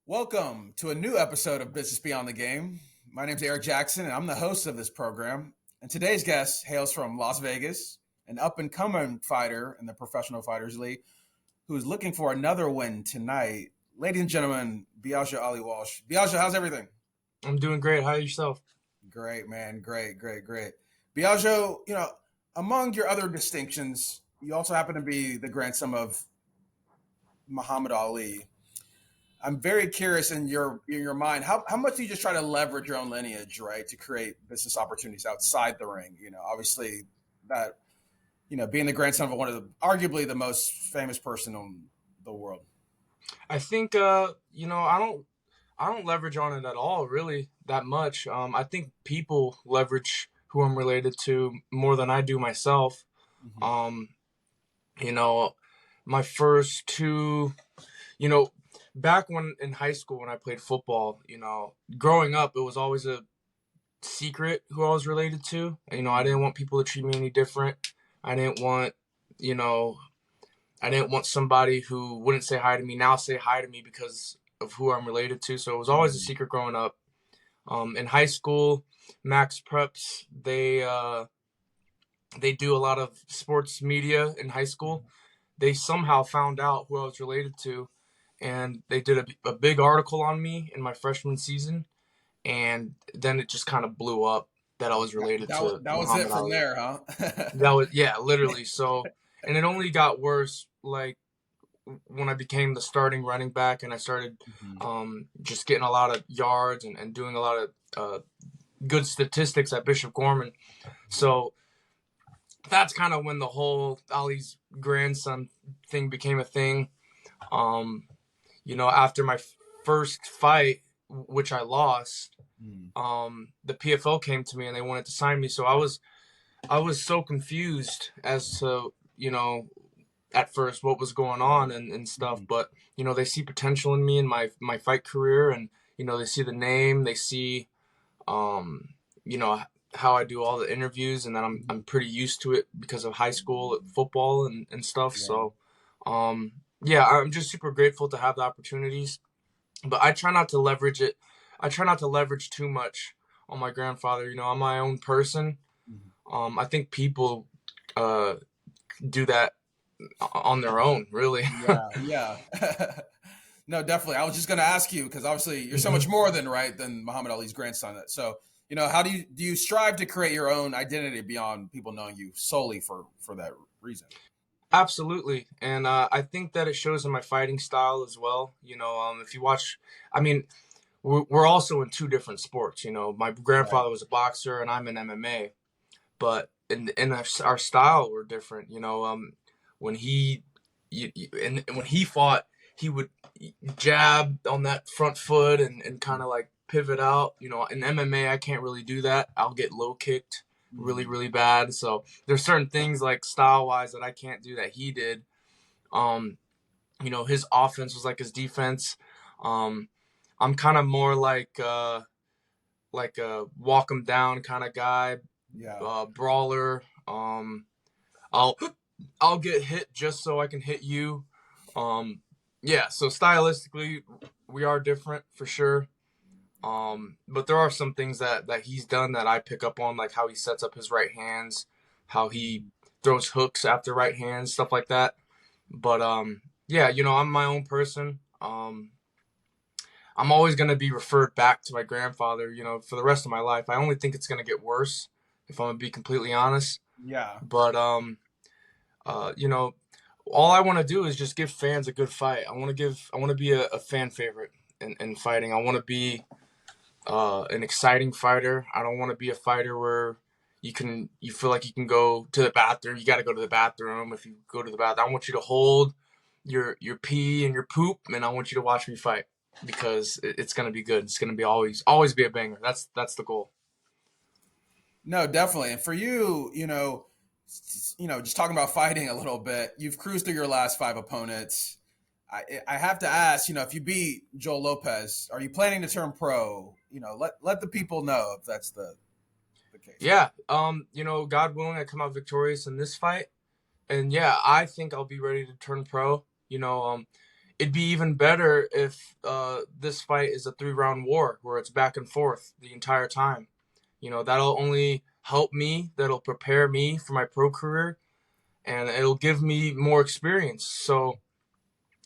Welcome to a new episode of Business Beyond the Game. My name is Eric Jackson, and I'm the host of this program. And today's guest hails from Las Vegas, an up-and-coming fighter in the Professional Fighters League who is looking for another win tonight. Ladies and gentlemen, Biaggio Ali Walsh. Biaggio, how's everything? I'm doing great. How are yourself? Great, man. Great. Biaggio, among your other distinctions, you also happen to be the grandson of Muhammad Ali. I'm very curious in your mind, how much do you just try to leverage your own lineage, right, to create business opportunities outside the ring? Obviously that, being the grandson of one of arguably the most famous person in the world. I think I don't leverage on it at all, really, that much. I think people leverage who I'm related to more than I do myself. Mm-hmm. Um, you know, my first two, you know, back when in high school when I played football, growing up it was always a secret who I was related to. I didn't want people to treat me any different. I didn't want, you know, I didn't want somebody who wouldn't say hi to me now say hi to me because of who I'm related to. So it was always a secret growing up. In high school, Max Preps, they do a lot of sports media in high school. They somehow found out who I was related to, and they did a big article on me in my freshman season, and then it just kind of blew up that I was related to That was it Muhammad from Ali. there, huh? That was, yeah, literally. So, and it only got worse like when I became the starting running back and I started Mhm. just getting a lot of yards and doing a lot of good statistics at Bishop Gorman. So that's kind of when the whole Ali's grandson thing became a thing. Um, after my first fight, which I lost, Mm. the PFL came to me and they wanted to sign me. So I was so confused as to, at first what was going on and stuff, Mhm. but they see potential in me in my fight career, and they see the name, they see um you know how I do all the interviews, and then I'm pretty used to it because of high school football and stuff. Yeah. So yeah, I'm just super grateful to have the opportunities, but I try not to leverage it. I try not to leverage too much on my grandfather. I'm my own person. Mhm. I think people uh do that on their own, really. Yeah. No, definitely. I was just going to ask you because obviously you're so hmm much more than Muhammad Ali's grandson. So, how do you strive to create your own identity beyond people knowing you solely for that reason? Absolutely, and I think that it shows in my fighting style as well. If you watch, I mean, we're also in two different sports. My Right. grandfather was a boxer, and I'm in MMA, but in our style we're different. When and when he fought, he would jab on that front foot and kind of like pivot out. In MMA, I can't really do that. I'll get low kicked really, Mm-hmm. really bad. So there's certain things like style wise that I can't do that he did. Um, his offense was like his defense. Um, I'm kind of more like a walk him down kind of guy, Yeah. brawler. I'll I'll get hit just so I can hit you. Um, yeah, so stylistically, we are different for sure. But there are some things that he's done that I pick up on, like how he sets up his right hands, how he Mhm. throws hooks after right hands, stuff like that. But yeah, I'm my own person. I'm always gonna be referred back to my grandfather, for the rest of my life. I only think it's gonna get worse, if I'm gonna be completely honest. Yeah. But uh, you know, all I want to do is just give fans a good fight. I want to be a fan favorite in fighting. I want to be an exciting fighter. I don't want to be a fighter where you feel like you can go to the bathroom. You got to go to the bathroom. If you go to the bathroom, I want you to hold your pee and your poop, and I want you to watch me fight because it's gonna be good. It's gonna be always be a banger. That's the goal. No, definitely. And for you, just talking about fighting a little bit, you've cruised through your last five opponents. I have to ask, if you beat Joel Lopez, are you planning to turn pro? Let the people know if that's the case. Yeah. God willing, I come out victorious in this fight, and yeah, I think I'll be ready to turn pro. it'd be even better if this fight is a 3 round war where it's back and forth the entire time. That'll only help me, that'll prepare me for my pro career, and it'll give me more experience. So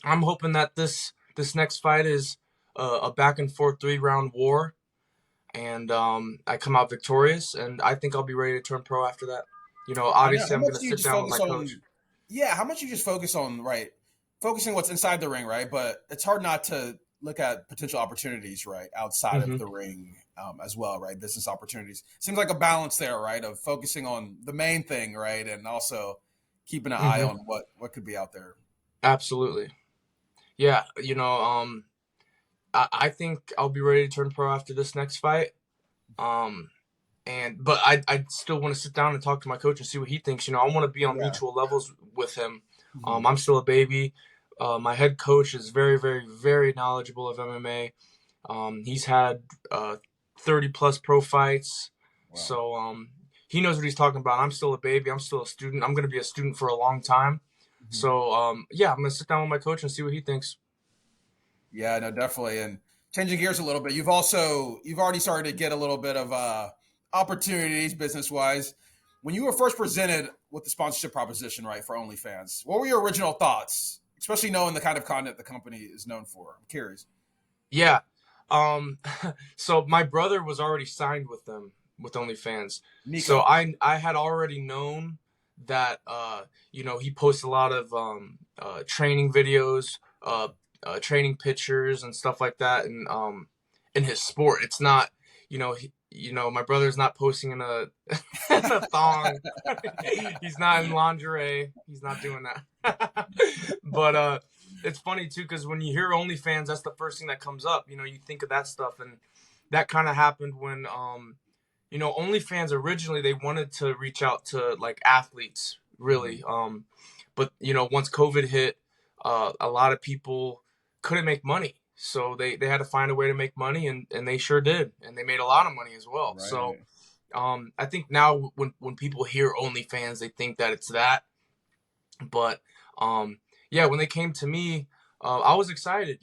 I'm hoping that this next fight is a back and forth 3 round war, and I come out victorious, and I think I'll be ready to turn pro after that. I know. Obviously How I'm much gonna do you sit just down with focus my coach. on? Yeah, how much you just focus on, right? Focusing what's inside the ring, right? But it's hard not to look at potential opportunities, right, outside of Hmm. the ring as well, right? Business opportunities. Seems like a balance there, right? Of focusing on the main thing, right, and also keeping an eye Hmm. on what could be out there. Absolutely. Yeah. I think I'll be ready to turn pro after this next fight. Um, but I still want to sit down and talk to my coach and see what he thinks. I want to be on Yeah. mutual levels with him. Mhm. I'm still a baby. My head coach is very, very, very knowledgeable of MMA. He's had 30 plus pro fights, Wow. so he knows what he's talking about. I'm still a baby. I'm still a student. I'm going to be a student for a long time. Mhm. So yeah, I'm going to sit down with my coach and see what he thinks. Yeah, no, definitely. And changing gears a little bit, you've already started to get a little bit of opportunities business wise. When you were first presented with the sponsorship proposition, right, for OnlyFans, what were your original thoughts, especially knowing the kind of content the company is known for? I'm curious. Yeah. Um, so my brother was already signed with them with OnlyFans. So Nico. I had already known that he posts a lot of training videos, training pictures and stuff like that, and in his sport. It's not, my brother's not posting in a in a thong. He's not in lingerie. He's not doing that. But it's funny too because when you hear OnlyFans, that's the first thing that comes up. You think of that stuff, and that kind of happened when OnlyFans originally they wanted to reach out to like athletes, Mhm. really. But once COVID hit, a lot of people couldn't make money, so they had to find a way to make money, and they sure did, and they made a lot of money as well. So Right. I think now when people hear OnlyFans, they think that it's that, but yeah, when they came to me, I was excited.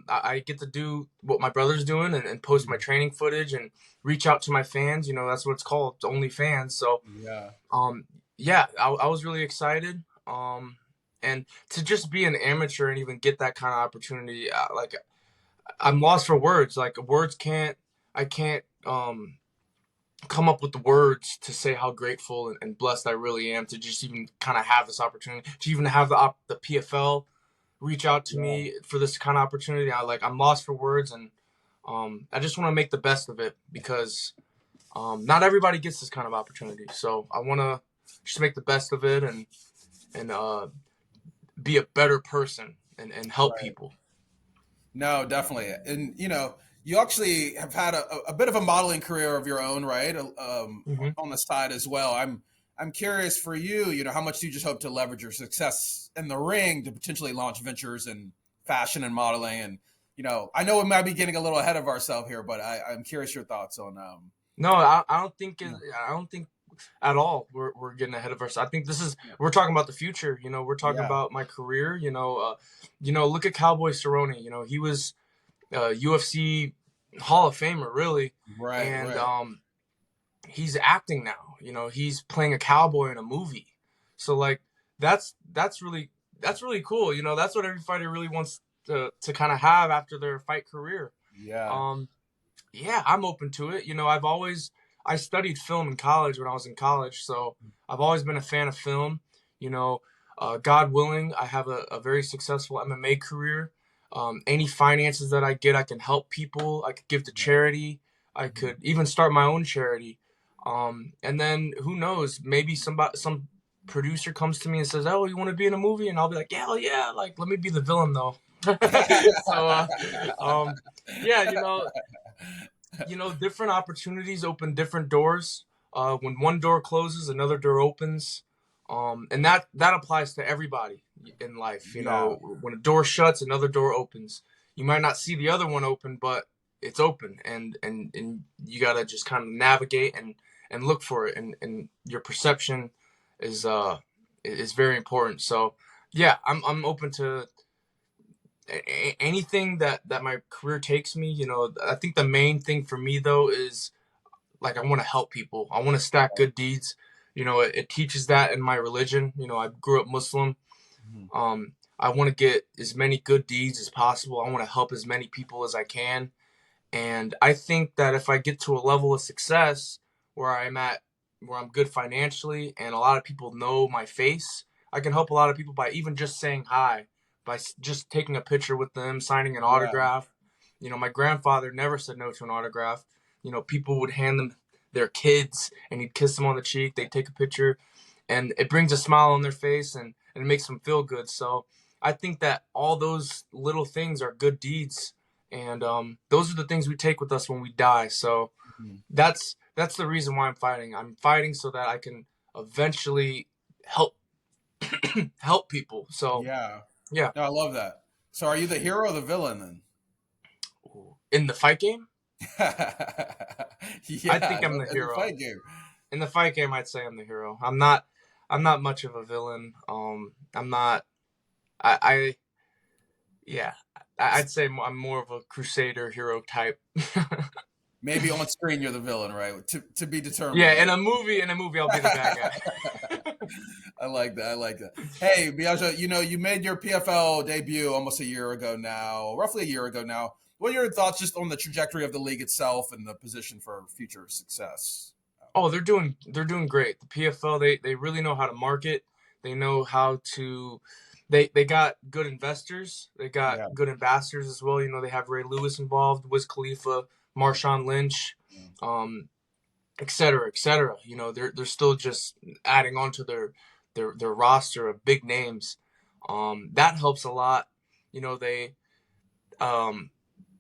I get to do what my brother's doing and post my Mhm. training footage and reach out to my fans. That's what it's called, OnlyFans. So Yeah. um, yeah, I was really excited. And to just be an amateur and even get that kind of opportunity, like I'm lost for words. Like words can't, I can't come up with the words to say how grateful and blessed I really am to just even kind of have this opportunity, to even have the PFL reach out to Yeah. me for this kind of opportunity. I'm lost for words, and I just want to make the best of it because not everybody gets this kind of opportunity. So I want to just make the best of it and be a better person and help Right. people. No, definitely. And you actually have had a bit of a modeling career of your own, right? Hmm. On the side as well. I'm curious for you. How much do you just hope to leverage your success in the ring to potentially launch ventures in fashion and modeling? And I know we might be getting a little ahead of ourselves here, but I'm curious your thoughts on. No, I don't think Yeah, I don't think at all we're getting ahead of ourselves. I think this is yeah, we're talking about the future. We're talking yeah. about my career. Look at Cowboy Cerrone. He was UFC Hall of Famer, really, Right, and right. he's acting now. He's playing a cowboy in a movie. So like that's really cool. That's what every fighter really wants to kind of have after their fight career. Yeah, Um, yeah, I'm open to it. I studied film in college when I was in college, so I've always been a fan of film. You know, God willing, I have a very successful MMA career. Any finances that I get, I can help people. I could give to right. charity. I Mhm. could even start my own charity. And then who knows? Maybe some producer comes to me and says, "Oh, you want to be in a movie?" And I'll be like, "Yeah, hell yeah! Like, let me be the villain, though." So, um, yeah, different opportunities open different doors. When one door closes, another door opens. And that applies to everybody in life. Yeah, When a door shuts, another door opens. You might not see the other one open, but it's open, and you gotta just kind of navigate and look for it, and your perception is is very important. So yeah, I'm open to anything that my career takes me, I think the main thing for me though is like I want to help people. I want to stack good deeds. It teaches that in my religion. I grew up Muslim. Mhm. I want to get as many good deeds as possible. I want to help as many people as I can. And I think that if I get to a level of success where where I'm good financially and a lot of people know my face, I can help a lot of people by even just saying hi, by just taking a picture with them, signing an Yeah, autograph. My grandfather never said no to an autograph. People would hand them their kids and he'd kiss them on the cheek. They'd take a picture and it brings a smile on their face and it makes them feel good. So I think that all those little things are good deeds, and those are the things we take with us when we die. So mhm. that's the reason why I'm fighting. I'm fighting so that I can eventually help help people. So Yeah. yeah, No, I love that. So, are you the hero or the villain then? in the fight game, I Yeah, think I'm the in the hero. fight game. In the fight game, I'd say I'm the hero. I'm not much of a villain. I'm not. I Yeah, I'd say I'm more of a crusader hero type. Maybe on screen you're the villain, right? To be determined, Yeah, right? in a movie, I'll be the bad guy. I like that. I like that. Hey, Biagio, you made your PFL debut almost a year ago now, roughly a year ago now. What are your thoughts just on the trajectory of the league itself and the position for future success? Oh, they're doing great. The PFL, they really know how to market. They know how to they got good investors. They got Yeah. good ambassadors as well. They have Ray Lewis involved, Wiz Khalifa, Marshawn Lynch, um, et cetera, et cetera. They're still just adding on to their roster of big names. That helps a lot. You know, they um,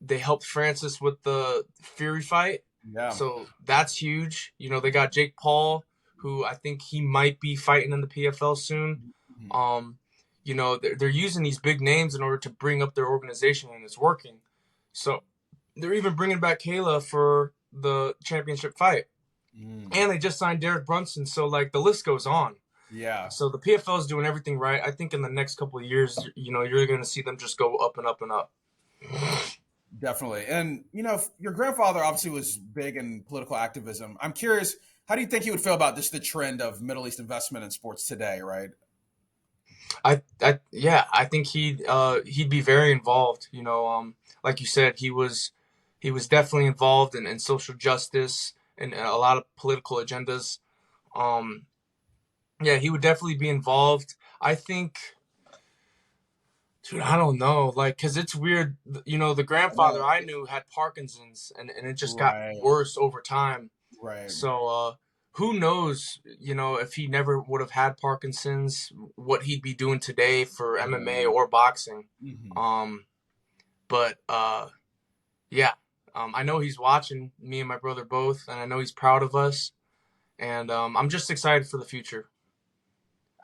they helped Francis with the Fury fight, Yeah. so that's huge. They got Jake Paul, who I think he might be fighting in the PFL soon. Mhm. Um, they're using these big names in order to bring up their organization, and it's working. So they're even bringing back Kayla for the championship fight, Mm. and they just signed Derek Brunson. So like the list goes on. Yeah. So the PFL is doing everything right. I think in the next couple of years, you're going to see them just go up and up and up. Definitely. And, your grandfather obviously was big in political activism. I'm curious, how do you think he would feel about just the trend of Middle East investment in sports today, right? Yeah, I think he'd be very involved. Like you said, he was definitely involved in social justice and a lot of political agendas. Um, yeah, he would definitely be involved. I think, dude, I don't know, like, cause it's weird. The I know. grandfather I knew had Parkinson's, and it just got Right. worse over time. Right. So, who knows, if he never would have had Parkinson's, what he'd be doing today for MMA Yeah. or boxing. Hmm. Um, but yeah, I know he's watching me and my brother both, and I know he's proud of us. And I'm just excited for the future.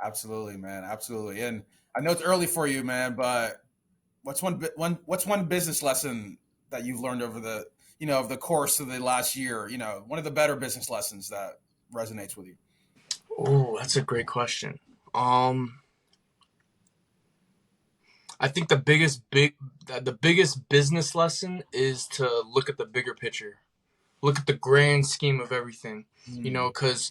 Absolutely, man. Absolutely. And I know it's early for you, man, but what's one business lesson that you've learned over the course of the last year? One of the better business lessons that resonates with you. Oh, that's a great question. Um, I think the biggest business lesson is to look at the bigger picture, look at the grand scheme of everything. Mm. Because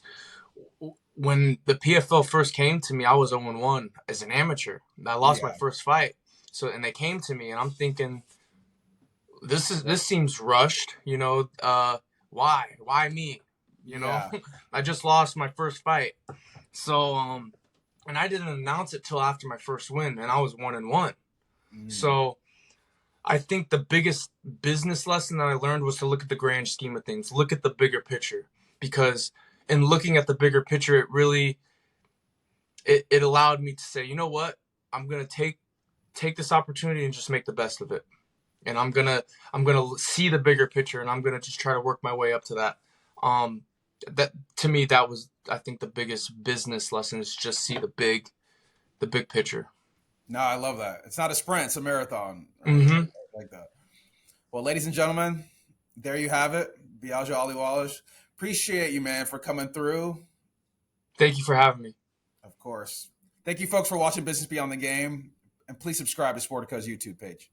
when the PFL first came to me, I was 0-1 as an amateur. I lost my Yeah. first fight. So and they came to me and I'm thinking this seems rushed, why me? You know, Yeah. I just lost my first fight. So and I didn't announce it till after my first win and I was 1-1. Mm. So I think the biggest business lesson that I learned was to look at the grand scheme of things, look at the bigger picture, because in looking at the bigger picture, it allowed me to say, you know what, I'm gonna take this opportunity and just make the best of it, and I'm gonna see the bigger picture, and I'm gonna just try to work my way up to that. Um, that to me, that was I think the biggest business lesson is just see the big picture. No, I love that. It's not a sprint; it's a marathon, right? Mm-hmm. I like that. Well, ladies and gentlemen, there you have it. Biagio Ali Walsh. Appreciate you, man, for coming through. Thank you for having me. Of course. Thank you, folks, for watching Business Beyond the Game. and please subscribe to Sportico's YouTube page.